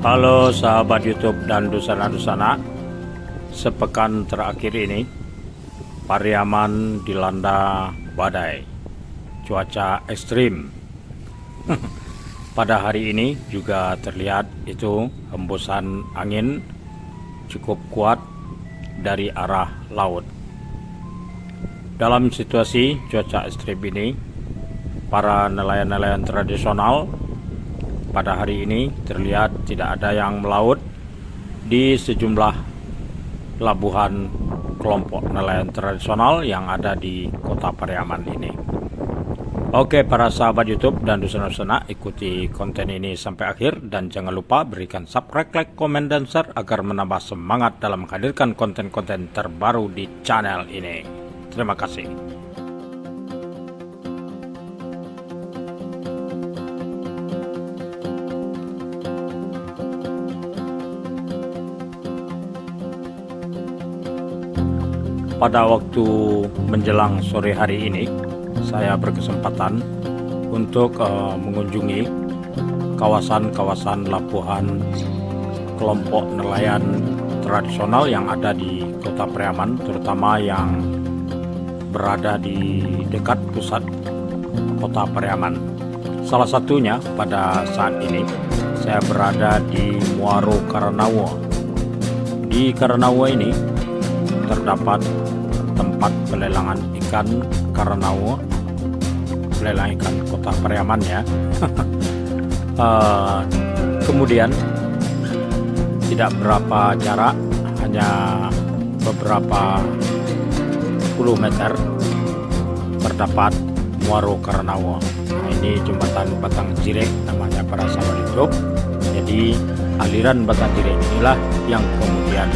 Halo sahabat YouTube dan Dusana-Dusana, sepekan terakhir ini Pariaman dilanda badai, cuaca ekstrim. Pada hari ini juga terlihat itu hembusan angin cukup kuat dari arah laut. Dalam situasi cuaca ekstrim ini, para nelayan-nelayan tradisional pada hari ini terlihat tidak ada yang melaut di sejumlah pelabuhan kelompok nelayan tradisional yang ada di kota Pariaman ini. Oke para sahabat YouTube dan Dusana-Dusana, ikuti konten ini sampai akhir dan jangan lupa berikan subscribe, like, komen, dan share agar menambah semangat dalam menghadirkan konten-konten terbaru di channel ini. Terima kasih. Pada waktu menjelang sore hari ini, saya berkesempatan untuk mengunjungi kawasan-kawasan labuhan kelompok nelayan tradisional yang ada di kota Pariaman, terutama yang berada di dekat pusat kota Pariaman. Salah satunya pada saat ini saya berada di Muaro Karanawa. Di Karanawa ini terdapat tempat pelelangan ikan Karanawa, pelelangan ikan kota Pariaman ya. Kemudian tidak berapa jarak, hanya beberapa puluh meter terdapat Muaro Karanawa. Nah, ini jembatan Batang Jirek namanya para sahabat YouTube. Jadi aliran Batang Jirek inilah yang kemudian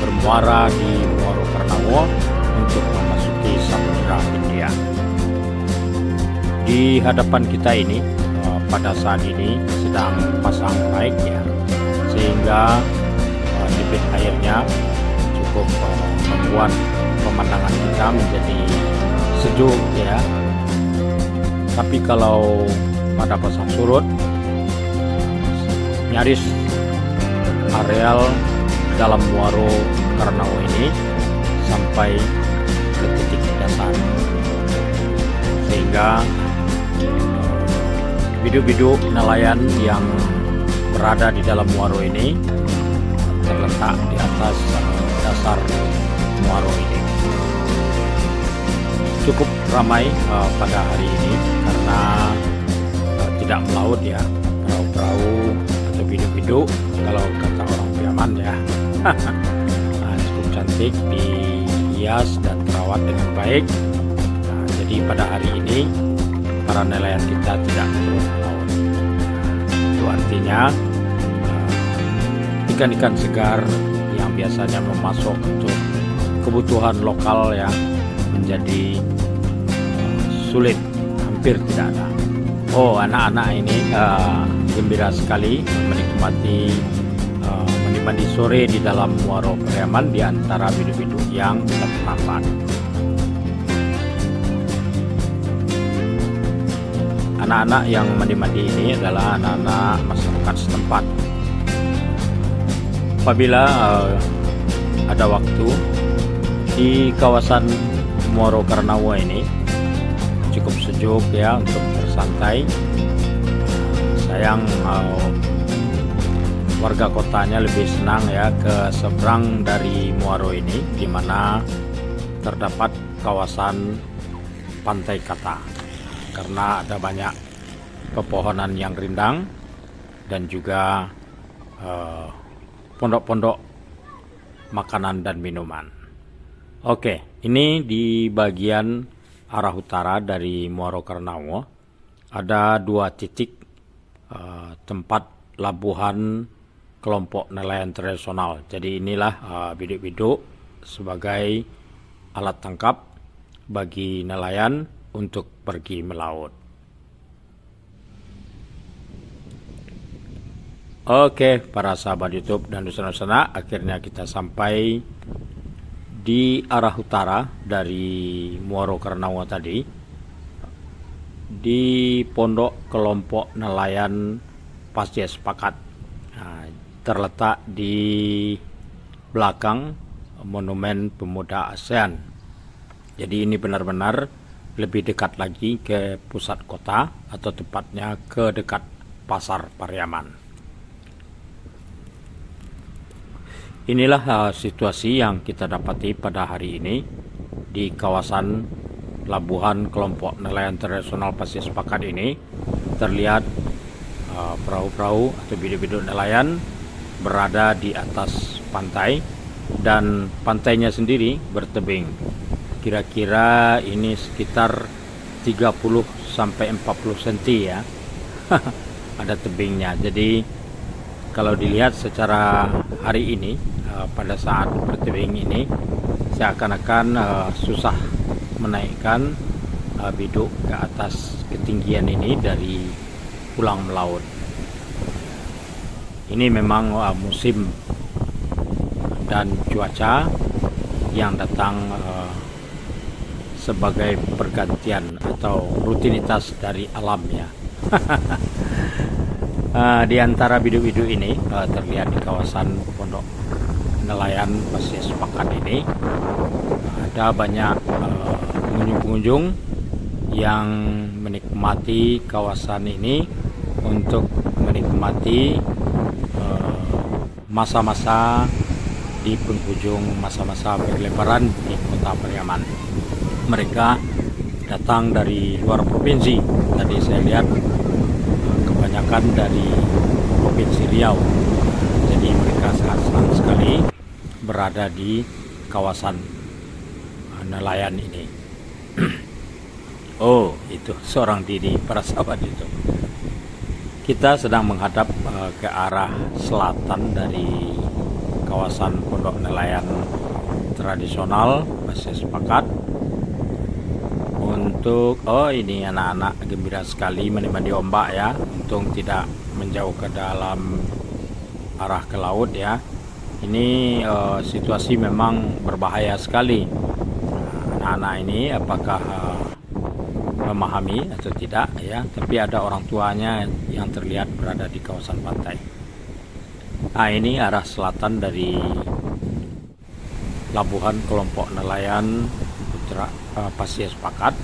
bermuara di Muaro Karanawa untuk memasuki Samudra Hindia. Di hadapan kita ini pada saat ini sedang pasang baik ya, sehingga debit airnya cukup membuat pemandangan kita menjadi sejuk ya. Tapi kalau pada pasang surut, nyaris areal dalam Muaro Karanawa ini sampai ke titik dasar, sehingga biduk-biduk nelayan yang berada di dalam muaro ini terletak di atas dasar muaro ini. Cukup ramai pada hari ini karena tidak melaut ya, perahu-perahu atau biduk-biduk kalau kata orang Pariaman ya. Cukup cantik, dihias dan terawat dengan baik. Nah, jadi pada hari ini para nelayan kita tidak turun ke laut. Itu artinya ikan-ikan segar yang biasanya memasuk untuk kebutuhan lokal ya menjadi sulit, hampir tidak ada. Oh, anak-anak ini gembira sekali menikmati mandi sore di dalam Muaro Pariaman di antara biduk-biduk yang terdapat. Anak-anak yang mandi-mandi ini adalah anak-anak masyarakat setempat. Apabila ada waktu di kawasan Muaro Karanawa ini cukup sejuk ya untuk bersantai. Sayang warga kotanya lebih senang ya ke seberang dari Muaro ini, di mana terdapat kawasan Pantai Kata, karena ada banyak pepohonan yang rindang dan juga pondok-pondok makanan dan minuman. Oke, ini di bagian arah utara dari Muaro Karanawa ada dua titik tempat labuhan kelompok nelayan tradisional. Jadi inilah biduk-biduk sebagai alat tangkap bagi nelayan untuk pergi melaut. Oke, para sahabat YouTube dan nusana, akhirnya kita sampai di arah utara dari Muaro Karnawa tadi, di pondok kelompok nelayan Pasir Sepakat. Nah, terletak di belakang Monumen Pemuda ASEAN. Jadi ini benar-benar lebih dekat lagi ke pusat kota, atau tepatnya ke dekat Pasar Pariaman. Inilah situasi yang kita dapati pada hari ini di kawasan Labuhan Kelompok Nelayan Tradisional Pasir Sepakat ini. Terlihat perahu-perahu atau biduk-biduk nelayan berada di atas pantai, dan pantainya sendiri bertebing. Kira-kira ini sekitar 30 sampai 40 cm ya. Ada tebingnya. Jadi kalau dilihat secara hari ini, pada saat bertebing ini, seakan-akan susah menaikkan biduk ke atas ketinggian ini dari pulang melaut. Ini memang musim dan cuaca yang datang sebagai pergantian atau rutinitas dari alam ya. Di antara biduk-biduk ini terlihat di kawasan pondok nelayan Pasir Sepakat ini ada banyak pengunjung-pengunjung yang menikmati kawasan ini untuk menikmati masa-masa di penghujung masa-masa berlebaran di Kota Pariaman. Mereka datang dari luar provinsi. Tadi saya lihat kebanyakan dari Provinsi Riau. Jadi mereka sangat senang sekali berada di kawasan nelayan ini. Oh, itu seorang diri para sahabat itu. Kita sedang menghadap ke arah selatan dari kawasan pondok nelayan tradisional Pasir Sepakat. Untuk ini anak-anak gembira sekali menikmati ombak ya. Untung tidak menjauh ke dalam arah ke laut ya. Ini situasi memang berbahaya sekali. Anak-anak ini apakah memahami atau tidak ya, tapi ada orang tuanya yang terlihat berada di kawasan pantai. Nah, ini arah selatan dari Labuhan Kelompok Nelayan Pasir Sepakat.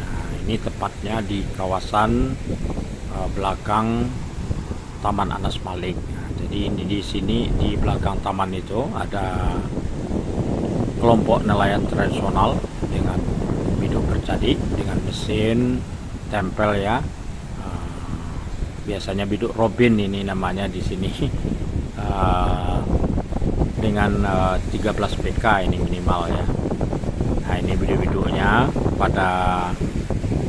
Nah, ini tepatnya di kawasan belakang Taman Anas Malik. Nah, jadi ini di sini di belakang taman itu ada kelompok nelayan tradisional dengan biduk bercadik dengan mesin tempel ya. Biasanya biduk Robin ini namanya di sini. Dengan 13 PK ini minimal ya. Nah, ini biduk-biduknya pada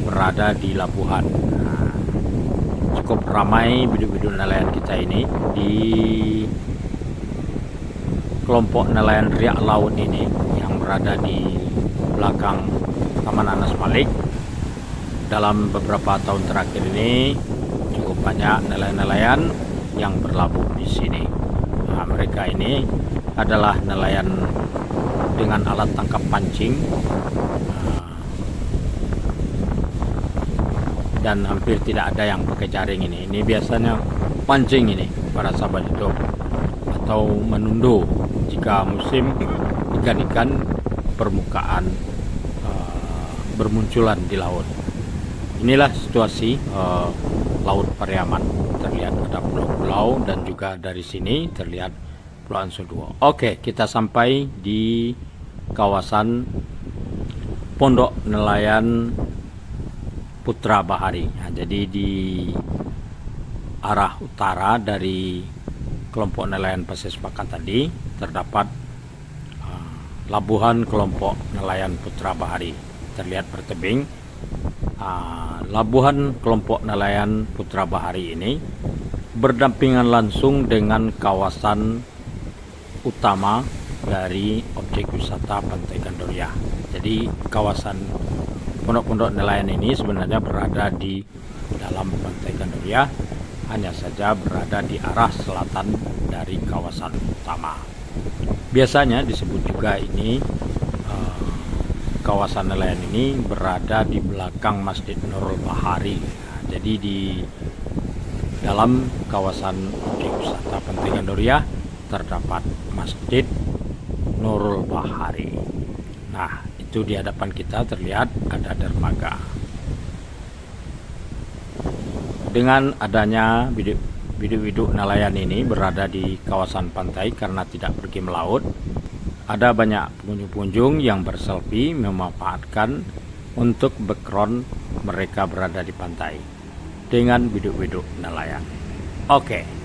berada di Labuhan. Nah, cukup ramai biduk-biduk nelayan kita ini di kelompok nelayan riak laut ini yang berada di belakang Taman Anas Malik. Dalam beberapa tahun terakhir ini cukup banyak nelayan-nelayan yang berlabuh di sini. Nah, mereka ini adalah nelayan dengan alat tangkap pancing dan hampir tidak ada yang pakai jaring ini. Ini biasanya pancing ini para sahabat itu, atau menundo jika musim ikan-ikan permukaan bermunculan di laut. Inilah situasi Laut Pariaman. Terlihat ada pulau-pulau dan juga dari sini terlihat Pulau Suduo. Oke, kita sampai di kawasan Pondok Nelayan Putra Bahari. Nah, jadi di arah utara dari kelompok nelayan Pasir Sepakat tadi terdapat Labuhan Kelompok Nelayan Putra Bahari. Terlihat bertebing. Labuhan Kelompok Nelayan Putra Bahari ini berdampingan langsung dengan kawasan utama dari objek wisata Pantai Gandoria. Jadi kawasan pondok-pondok nelayan ini sebenarnya berada di dalam Pantai Gandoria, hanya saja berada di arah selatan dari kawasan utama. Biasanya disebut juga ini kawasan nelayan ini berada di belakang Masjid Nurul Bahari. Nah, jadi di dalam kawasan objek wisata Pantai Gandoria terdapat Masjid Nurul Bahari. Nah, itu di hadapan kita terlihat ada dermaga. Dengan adanya biduk-biduk nelayan ini berada di kawasan pantai karena tidak pergi melaut, ada banyak pengunjung-pengunjung yang berselfie memanfaatkan untuk background mereka berada di pantai dengan biduk-biduk nelayan. Oke.